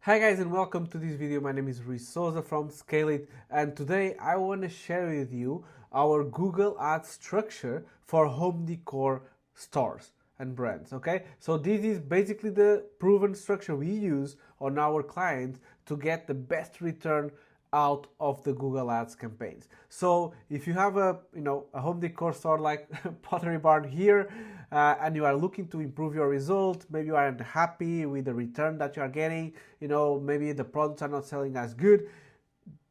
Hi guys and welcome to this video. My name is Rui Souza from Scale It, and today I want to share with you our Google Ads structure for home decor stores and brands. Okay, so this is basically the proven structure we use on our clients to get the best return out of the Google Ads campaigns. So if you have a home decor store like Pottery Barn here, and you are looking to improve your result, maybe you aren't happy with the return that you are getting, maybe the products are not selling as good,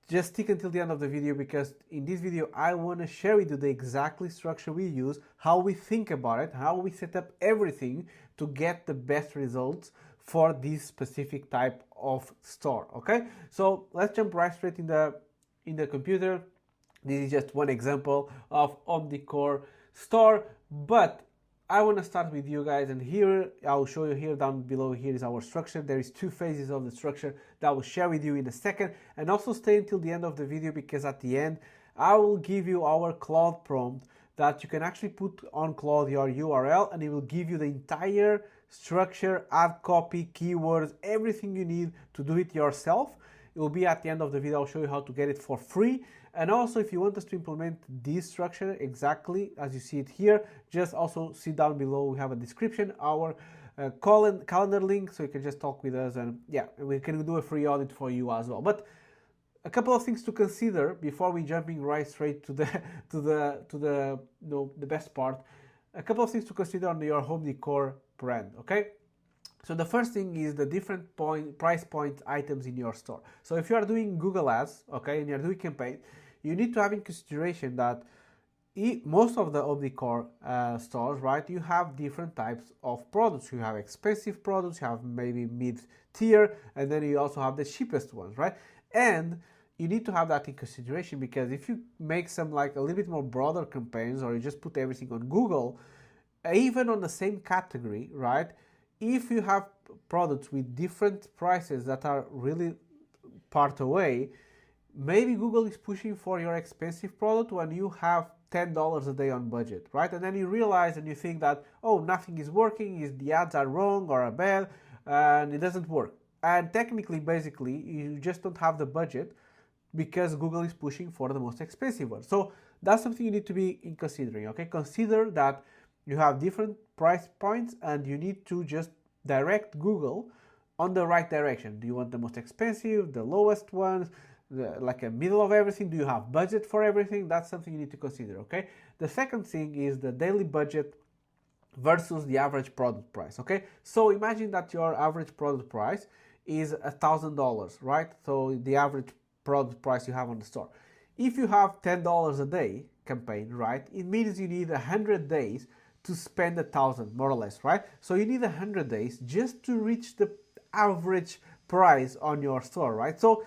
just stick until the end of the video, because in this video I want to share with you the exactly structure we use, how we think about it, how we set up everything to get the best results for this specific type of store. Okay, so let's jump right straight in the computer. This is just one example of home decor store, but I want to start with you guys, and here I'll show you. Here down below here is our structure. There is two phases of the structure that I will share with you in a second, and also stay until the end of the video, because at the end I will give you our Claude prompt that you can actually put on Claude your URL, and it will give you the entire structure, ad copy, keywords, everything you need to do it yourself. It will be at the end of the video. I'll show you how to get it for free. And also, if you want us to implement this structure exactly as you see it here, just also see down below, we have a description, our calendar link, so you can just talk with us, and yeah, we can do a free audit for you as well. But a couple of things to consider before we jumping right straight to the best part. A couple of things to consider on your home decor brand. Okay, so the first thing is the different price point items in your store. So if you are doing Google Ads, okay, and you're doing campaign, you need to have in consideration that most of the home decor stores, right, you have different types of products. You have expensive products, you have maybe mid-tier, and then you also have the cheapest ones, right? And you need to have that in consideration, because if you make some like a little bit more broader campaigns, or you just put everything on Google, even on the same category, right, if you have products with different prices that are really part away, maybe Google is pushing for your expensive product when you have $10 a day on budget, right? And then you realize and you think that, oh, nothing is working, the ads are wrong or are bad, and it doesn't work. And technically, basically, you just don't have the budget because Google is pushing for the most expensive one. So that's something you need to be in considering, okay? Consider that you have different price points, and you need to just direct Google on the right direction. Do you want the most expensive, the lowest ones, like a middle of everything? Do you have budget for everything? That's something you need to consider, okay? The second thing is the daily budget versus the average product price, okay? So imagine that your average product price is $1,000, right? So the average product price you have on the store. If you have $10 a day campaign, right, it means you need 100 days to spend 1,000, more or less, right? So you need 100 days just to reach the average price on your store, right? So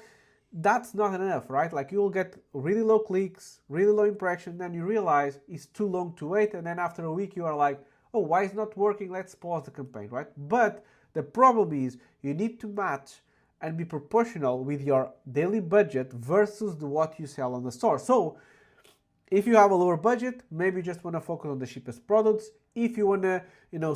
that's not enough, right? Like, you will get really low clicks, really low impression, then you realize it's too long to wait, and then after a week you are like, oh, why is it not working? Let's pause the campaign, right? But the problem is you need to match and be proportional with your daily budget versus what you sell on the store. So if you have a lower budget, maybe you just want to focus on the cheapest products. If you want to,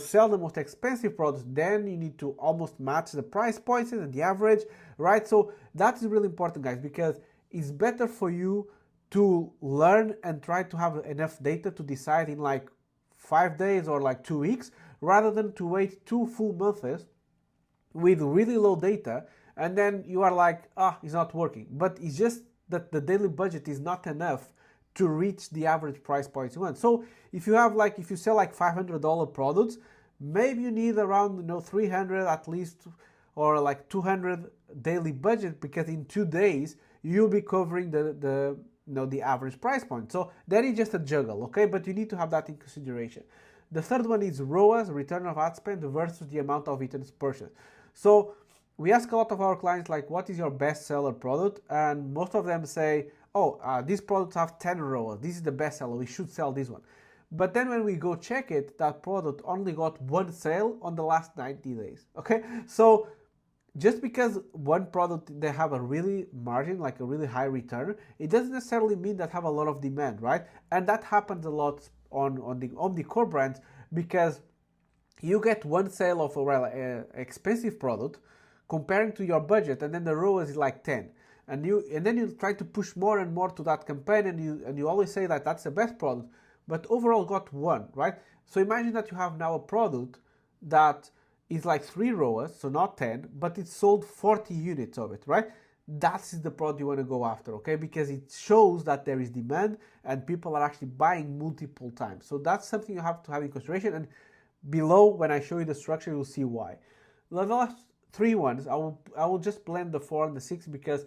sell the most expensive products, then you need to almost match the price points and the average, right? So that is really important, guys, because it's better for you to learn and try to have enough data to decide in like 5 days or like 2 weeks, rather than to wait 2 full months with really low data, and then you are like, it's not working. But it's just that the daily budget is not enough to reach the average price points you want. So if you have if you sell like $500 products, maybe you need around 300 at least, or like 200 daily budget, because in 2 days you'll be covering the average price point. So that is just a juggle, okay? But you need to have that in consideration. The third one is ROAS, return of ad spend, versus the amount of items purchased. So we ask a lot of our clients, like, what is your best seller product? And most of them say, these products have 10 ROAS. This is the best seller. We should sell this one. But then when we go check it, that product only got 1 sale on the last 90 days. Okay, so just because one product they have a really margin, like a really high return, it doesn't necessarily mean that have a lot of demand, right? And that happens a lot on the core brands, because you get 1 sale of a expensive product, comparing to your budget, and then the ROAS is like 10. And then you try to push more and more to that campaign, and you always say that that's the best product, but overall got 1, right? So imagine that you have now a product that is like 3 ROAS, so not 10, but it sold 40 units of it, right? That's the product you want to go after, okay? Because it shows that there is demand and people are actually buying multiple times. So that's something you have to have in consideration. And below, when I show you the structure, you'll see why. The last 3 ones, I will just blend the 4 and the 6 because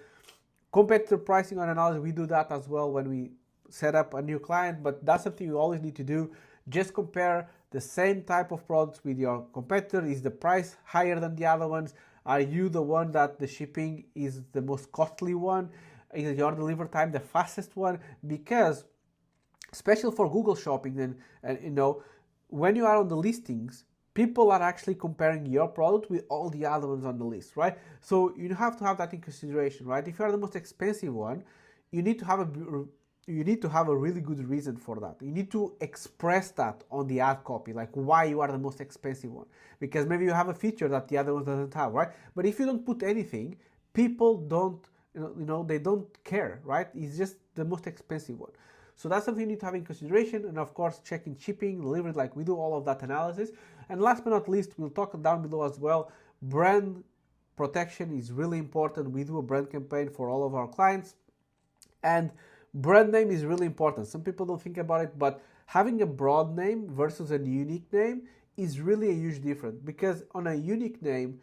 competitor pricing on analysis, we do that as well when we set up a new client, but that's something you always need to do. Just compare the same type of products with your competitor. Is the price higher than the other ones? Are you the one that the shipping is the most costly one? Is your delivery time the fastest one? Because, especially for Google Shopping, and when you are on the listings, people are actually comparing your product with all the other ones on the list, right? So you have to have that in consideration, right? If you are the most expensive one, you need to have a really good reason for that. You need to express that on the ad copy, like why you are the most expensive one. Because maybe you have a feature that the other one doesn't have, right? But if you don't put anything, people don't, they don't care, right? It's just the most expensive one. So that's something you need to have in consideration. And of course, checking shipping, delivery, like we do all of that analysis. And last but not least, we'll talk down below as well. Brand protection is really important. We do a brand campaign for all of our clients. And brand name is really important. Some people don't think about it, but having a broad name versus a unique name is really a huge difference, because on a unique name,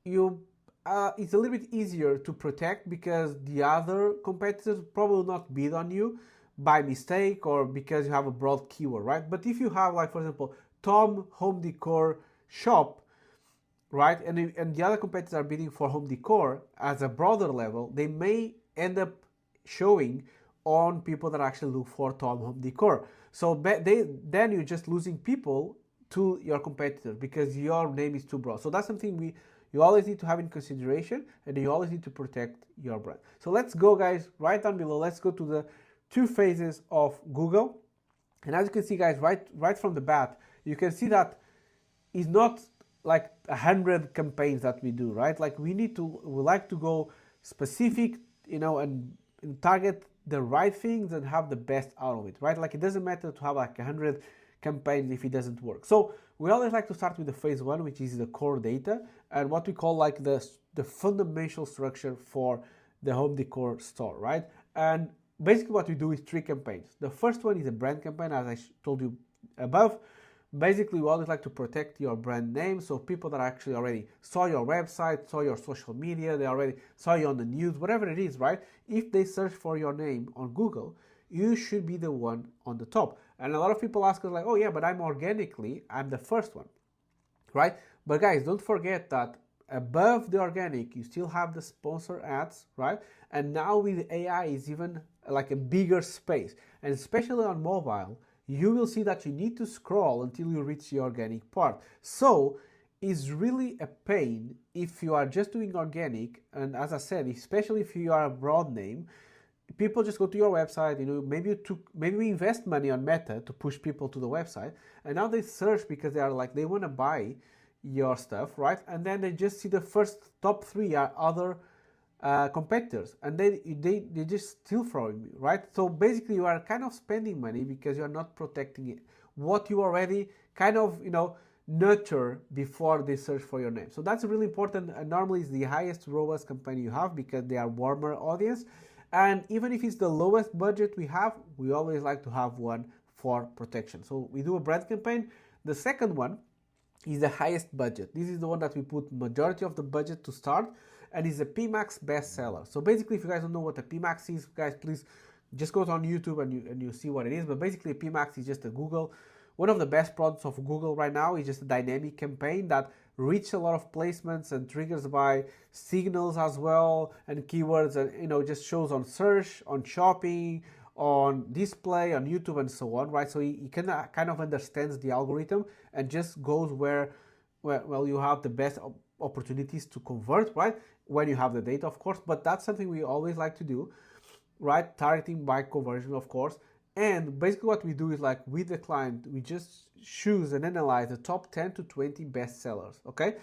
it's a little bit easier to protect because the other competitors probably will not bid on you by mistake or because you have a broad keyword, right? But if you have, like, for example, Tom Home Decor Shop, right, and the other competitors are bidding for home decor as a broader level, they may end up showing on people that actually look for Tom Home Decor. So then you're just losing people to your competitor because your name is too broad. So that's something you always need to have in consideration, and you always need to protect your brand. So let's go, guys, right down below. Let's go to the 2 phases of Google. And as you can see, guys, right from the bat, you can see that it's not like 100 campaigns that we do, right? Like we like to go specific, and target the right things and have the best out of it, right? Like it doesn't matter to have like 100 campaigns if it doesn't work. So we always like to start with the phase 1, which is the core data and what we call like the fundamental structure for the home decor store, right? And basically what we do is 3 campaigns. The first one is a brand campaign, as I told you above. Basically, we always like to protect your brand name, so people that actually already saw your website, saw your social media, they already saw you on the news, whatever it is, right? If they search for your name on Google, you should be the one on the top. And a lot of people ask us like, oh yeah, but I'm the first one, right? But guys, don't forget that above the organic, you still have the sponsor ads, right? And now with AI is even like a bigger space, and especially on mobile, you will see that you need to scroll until you reach the organic part. So it's really a pain if you are just doing organic, and as I said, especially if you are a broad name, people just go to your website, maybe we invest money on Meta to push people to the website, and now they search because they want to buy your stuff, right? And then they just see the first top 3 are other competitors, and they just still throwing me, right? So basically you are kind of spending money because you're not protecting it, what you already kind of nurture before they search for your name. So that's really important, and normally it's the highest ROAS campaign you have because they are warmer audience. And even if it's the lowest budget we have, we always like to have one for protection. So we do a brand campaign. The second one is the highest budget. This is the one that we put majority of the budget to start, and is a PMax bestseller. So basically, if you guys don't know what a PMax is, guys, please just go on YouTube and you see what it is. But basically, PMax is just a Google. One of the best products of Google right now is just a dynamic campaign that reaches a lot of placements and triggers by signals as well and keywords, and just shows on search, on shopping, on display, on YouTube, and so on, right? So he kind of understands the algorithm and just goes where you have the best opportunities to convert, right? When you have the data, of course, but that's something we always like to do, right? Targeting by conversion, of course. And basically what we do is, like, with the client, we just choose and analyze the top 10 to 20 best sellers, okay?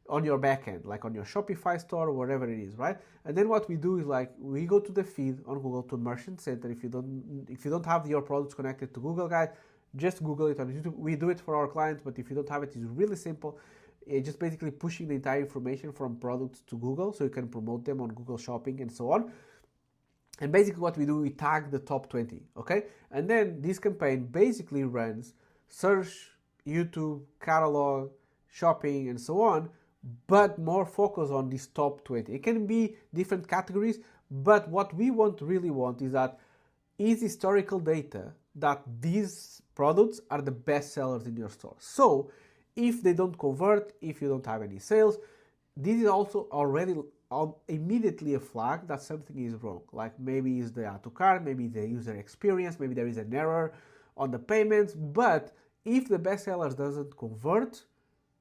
on your backend, like on your Shopify store or whatever it is, right? And then what we do is like we go to the feed on Google to Merchant Center. If you don't have your products connected to Google, guys, just Google it on YouTube. We do it for our clients, but if you don't have it, it's really simple. It's just basically pushing the entire information from products to Google so you can promote them on Google Shopping and so on. And basically what we do, we tag the top 20, okay? And then this campaign basically runs search, YouTube, catalog, shopping, and so on, but more focus on these top 20. It can be different categories, but what we really want is that is historical data that these products are the best sellers in your store. So if they don't convert, if you don't have any sales, this is also already immediately a flag that something is wrong. Like maybe it's the add to cart, maybe the user experience, maybe there is an error on the payments. But if the best sellers doesn't convert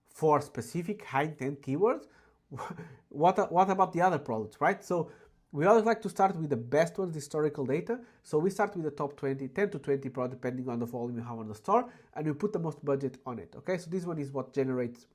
for specific high intent keywords, what about the other products, right? So we always like to start with the best ones, historical data. So we start with the top 20, 10 to 20 products, depending on the volume you have on the store, and we put the most budget on it, okay? So this one is what generates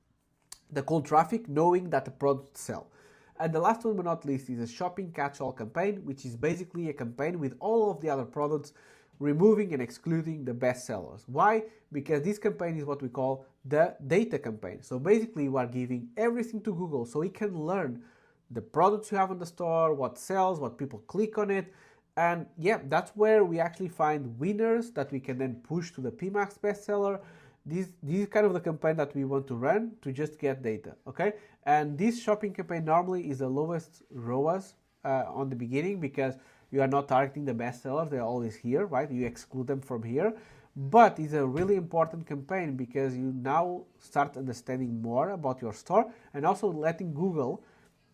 the cold traffic, knowing that the products sell. And the last one but not least is a shopping catch-all campaign, which is basically a campaign with all of the other products, removing and excluding the best sellers. Why? Because this campaign is what we call the data campaign. So basically we are giving everything to Google so it can learn the products you have in the store, what sells, what people click on it. And yeah, that's where we actually find winners that we can then push to the PMax bestseller. This is kind of the campaign that we want to run to just get data, okay? And this shopping campaign normally is the lowest ROAS on the beginning because you are not targeting the best sellers. They're always here, right? You exclude them from here. But it's a really important campaign because you now start understanding more about your store and also letting Google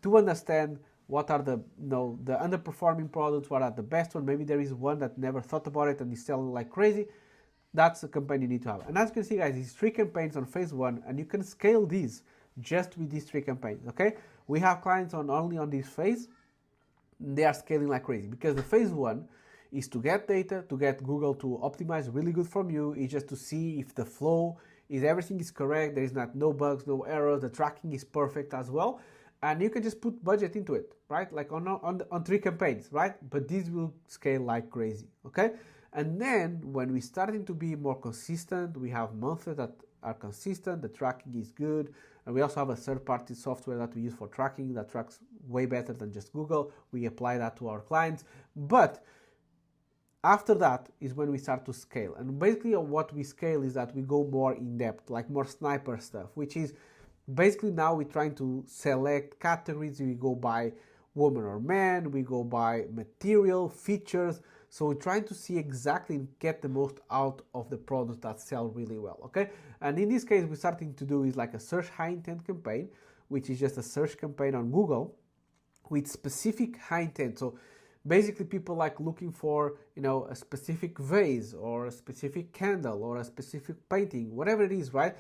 to understand what are the the underperforming products, what are the best ones. Maybe there is one that never thought about it and is selling like crazy. That's a campaign you need to have. And as you can see, guys, these 3 campaigns on phase 1, and you can scale these just with these 3 campaigns, okay? We have clients only on this phase. They are scaling like crazy because the phase 1 is to get data, to get Google to optimize really good from you. It's just to see if the flow is, everything is correct, there is no bugs, no errors, the tracking is perfect as well. And you can just put budget into it, right? Like on 3 campaigns, right? But these will scale like crazy, okay? And then when we starting to be more consistent, we have months that are consistent, the tracking is good, and we also have a third-party software that we use for tracking that tracks way better than just Google. We apply that to our clients. But after that is when we start to scale. And basically what we scale is that we go more in depth, like more sniper stuff, which is basically now we're trying to select categories. We go by woman or man, we go by material, features. So we're trying to see exactly and get the most out of the products that sell really well, okay? And in this case, we're starting to do is like a search high intent campaign, which is just a search campaign on Google with specific high intent. So basically people like looking for, a specific vase or a specific candle or a specific painting, whatever it is, right?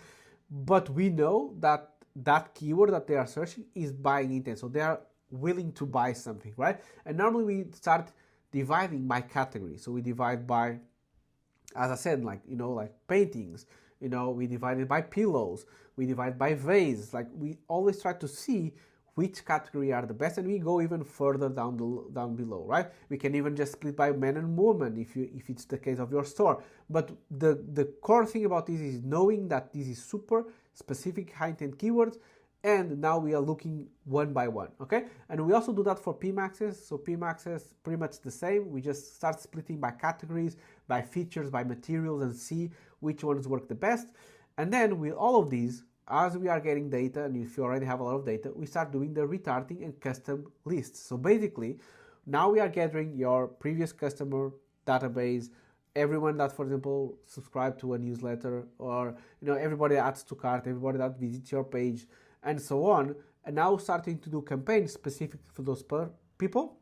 But we know that that keyword that they are searching is buying intent. So they are willing to buy something, right? And normally we start dividing by category. So we divide by, as I said, like paintings, we divide it by pillows, we divide by vase. Like we always try to see which category are the best, and we go even further down below, right? We can even just split by man and woman if it's the case of your store. But the core thing about this is knowing that this is super specific high intent keywords. And now we are looking one by one, okay? And we also do that for PMaxes. So PMaxes, pretty much the same. We just start splitting by categories, by features, by materials, and see which ones work the best. And then with all of these, as we are getting data, and if you already have a lot of data, we start doing the retargeting and custom lists. So basically, now we are gathering your previous customer database, everyone that, for example, subscribed to a newsletter, or everybody that adds to cart, everybody that visits your page, and so on, and now starting to do campaigns specific for those people.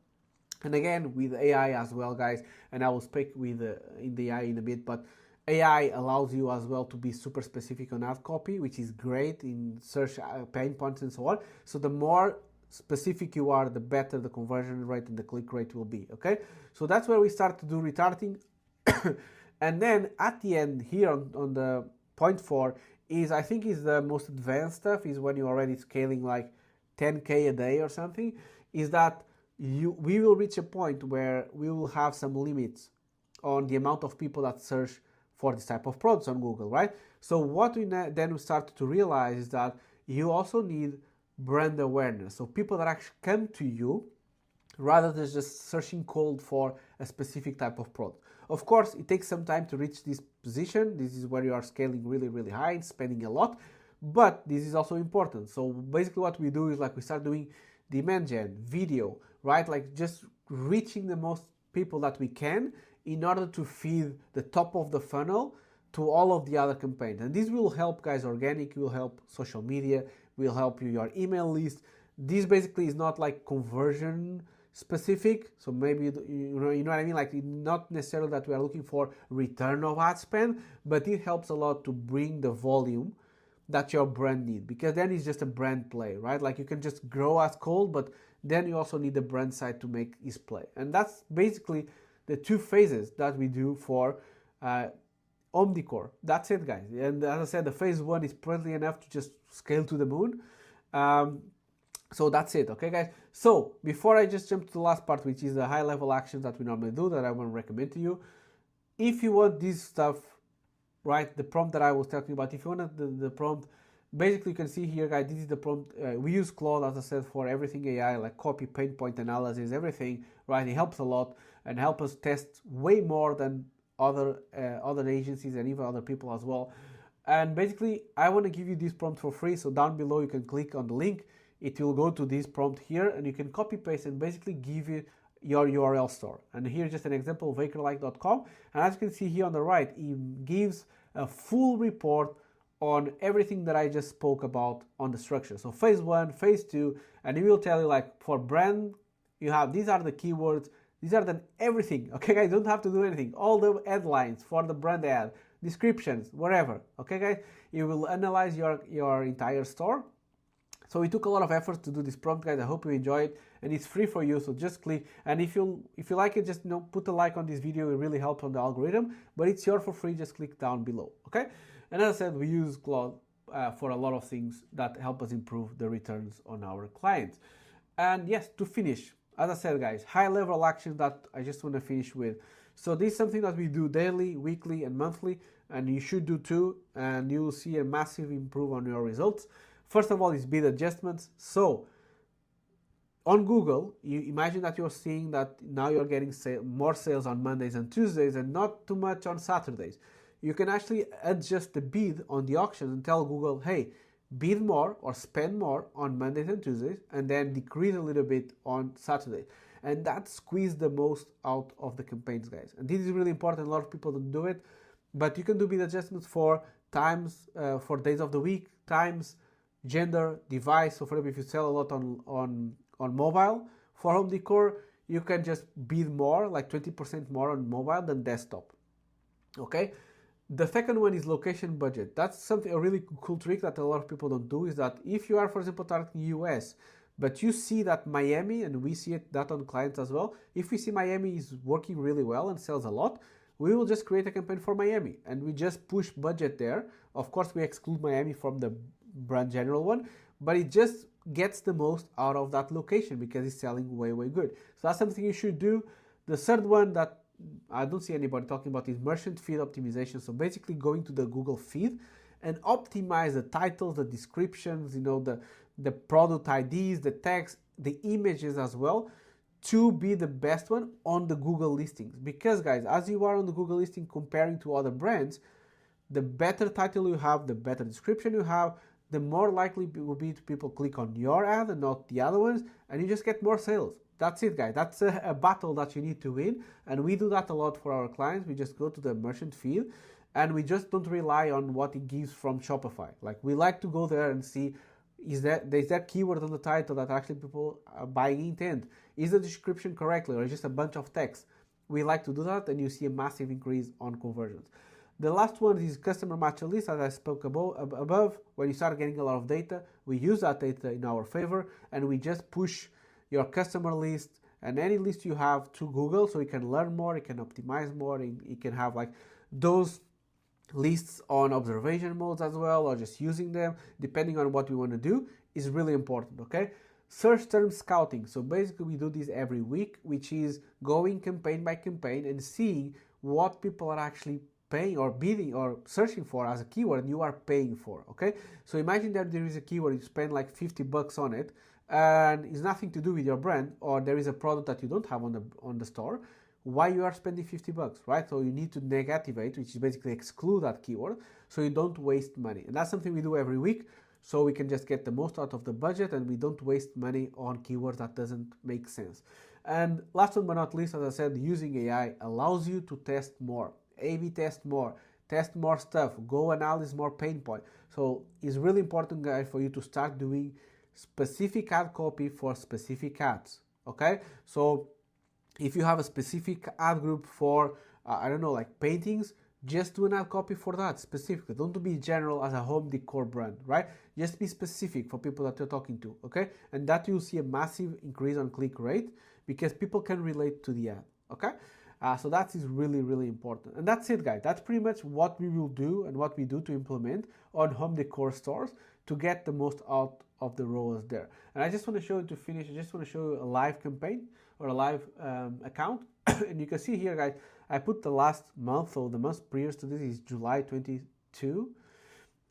And again, with AI as well, guys, and I will speak with in the AI in a bit, but AI allows you as well to be super specific on ad copy, which is great in search pain points and so on. So the more specific you are, the better the conversion rate and the click rate will be, okay? So that's where we start to do retargeting. And then at the end here on the point 4 is, I think, is the most advanced stuff, is when you're already scaling like 10K a day or something, is that we will reach a point where we will have some limits on the amount of people that search for this type of products on Google, right? So what we then start to realize is that you also need brand awareness. So people that actually come to you rather than just searching cold for a specific type of product. Of course, it takes some time to reach this position. This is where you are scaling really, really high and spending a lot, but this is also important. So basically what we do is like we start doing demand gen, video, right? Like just reaching the most people that we can in order to feed the top of the funnel to all of the other campaigns. And this will help, guys, organic, will help social media, will help you your email list. This basically is not like conversion specific, so maybe you know what I mean, like not necessarily that we are looking for return of ad spend, but it helps a lot to bring the volume that your brand need, because then it's just a brand play, right? Like you can just grow as cold, but then you also need the brand side to make this play. And that's basically the two phases that we do for home decor. That's it, guys. And as I said, the phase one is plenty enough to just scale to the moon. So that's it, okay, guys? So before I just jump to the last part, which is the high level actions that we normally do, that I want to recommend to you, if you want this stuff, right, the prompt that I was talking about, if you want the prompt, basically you can see here, guys, this is the prompt. We use Claude, as I said, for everything AI, like copy, pain point analysis, everything, right? It helps a lot and help us test way more than other agencies and even other people as well. And basically, I want to give you this prompt for free. So down below, you can click on the link. It will go to this prompt here, and you can copy paste and basically give it your URL store. And here's just an example, vakerlike.com. And as you can see here on the right, it gives a full report on everything that I just spoke about on the structure. So phase one, phase two, and it will tell you like for brand, you have, these are the keywords, these are the everything, okay guys, don't have to do anything. All the headlines for the brand ad, descriptions, whatever, okay guys, it will analyze your entire store. So it took a lot of effort to do this prompt, guys. I hope you enjoy it, and it's free for you. So just click, and if you like it, just put a like on this video. It really helps on the algorithm. But it's yours for free. Just click down below, okay? And as I said, we use Claude for a lot of things that help us improve the returns on our clients. And yes, to finish, as I said, guys, high-level actions that I just want to finish with. So this is something that we do daily, weekly, and monthly, and you should do too, and you will see a massive improvement on your results. First of all, is bid adjustments. So on Google, you imagine that you're seeing that now you're getting more sales on Mondays and Tuesdays and not too much on Saturdays. You can actually adjust the bid on the auction and tell Google, hey, bid more or spend more on Mondays and Tuesdays, and then decrease a little bit on Saturday. And that squeezes the most out of the campaigns, guys. And this is really important. A lot of people don't do it, but you can do bid adjustments for times, for days of the week, times, gender, device. So for example, if you sell a lot on mobile for home decor, you can just bid more, like 20% more on mobile than desktop. Okay. The second one is location budget. That's something, a really cool trick that a lot of people don't do, is that if you are, for example, targeting US, but you see that Miami, and we see that on clients as well, if we see Miami is working really well and sells a lot, we will just create a campaign for Miami and we just push budget there. Of course, we exclude Miami from the brand general one, but it just gets the most out of that location because it's selling way, way good. So that's something you should do. The third one that I don't see anybody talking about is merchant feed optimization. So basically going to the Google feed and optimize the titles, the descriptions, the product IDs, the text, the images as well, to be the best one on the Google listings. Because guys, as you are on the Google listing comparing to other brands, the better title you have, the better description you have, the more likely it will be to people click on your ad and not the other ones, and you just get more sales. That's it, guys. That's a battle that you need to win, and we do that a lot for our clients. We just go to the merchant feed, and we just don't rely on what it gives from Shopify. Like, we like to go there and see, is that keyword on the title that actually people are buying intent? Is the description correctly, or just a bunch of text? We like to do that, and you see a massive increase on conversions. The last one is customer master list, as I spoke above. When you start getting a lot of data, we use that data in our favor, and we just push your customer list and any list you have to Google, so you can learn more, you can optimize more, and you can have like those lists on observation modes as well, or just using them depending on what we want to do is really important. Okay, search term scouting. So basically we do this every week, which is going campaign by campaign and seeing what people are actually paying or bidding or searching for as a keyword and you are paying for. Okay, so imagine that there is a keyword, you spend like 50 bucks on it and it's nothing to do with your brand, or there is a product that you don't have on the store. Why you are spending 50 bucks, right? So you need to negativate, which is basically exclude that keyword, so you don't waste money. And that's something we do every week, so we can just get the most out of the budget and we don't waste money on keywords that doesn't make sense. And last but not least, as I said, using AI allows you to test more, A/B test more stuff, go analyze more pain point. So it's really important, guys, for you to start doing specific ad copy for specific ads. Okay, so if you have a specific ad group for I don't know, like paintings, just do an ad copy for that specifically. Don't be general as a home decor brand, right? Just be specific for people that you're talking to. Okay, and that you'll see a massive increase on click rate because people can relate to the ad. Okay, so that is really, really important. And that's it, guys. That's pretty much what we will do and what we do to implement on home decor stores to get the most out of the ROAS there. And I just want to show you, to finish, I just want to show you a live campaign or a live account. And you can see here, guys, I put the last month, so the month previous to this is July 22.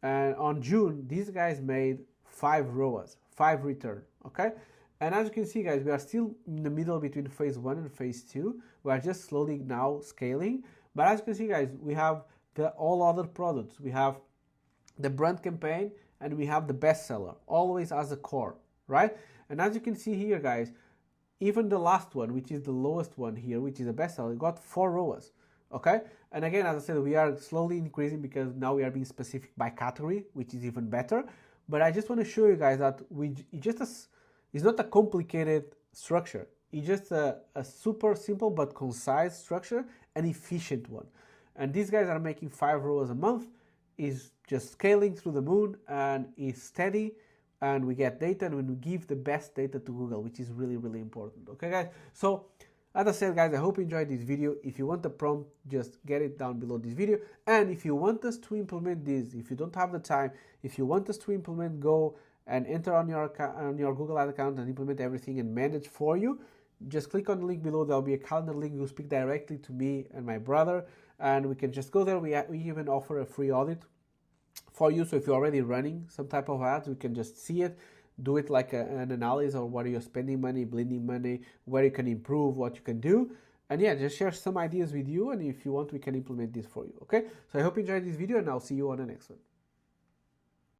And on June, these guys made 5 ROAS, 5 return, okay? And as you can see, guys, we are still in the middle between phase 1 and phase 2. We are just slowly now scaling. But as you can see, guys, we have the all other products. We have the brand campaign and we have the bestseller, always as a core, right? And as you can see here, guys, even the last one, which is the lowest one here, which is a bestseller, got 4 ROAS, okay? And again, as I said, we are slowly increasing because now we are being specific by category, which is even better. But I just want to show you guys that it's not a complicated structure. It's just a super simple but concise structure, an efficient one. And these guys are making 5 ROAS a month, is just scaling through the moon and is steady, and we get data and we give the best data to Google, which is really, really important. Okay, guys? So as I said, guys, I hope you enjoyed this video. If you want the prompt, just get it down below this video. And if you want us to implement this, if you don't have the time, if you want us to implement, go and enter on your Google Ad account and implement everything and manage for you, just click on the link below. There'll be a calendar link. You'll speak directly to me and my brother, and we can just go there. We even offer a free audit for you. So if you're already running some type of ads, we can just see it, do it like an analysis of where you're spending money, bleeding money, where you can improve, what you can do. And yeah, just share some ideas with you. And if you want, we can implement this for you. Okay. So I hope you enjoyed this video and I'll see you on the next one.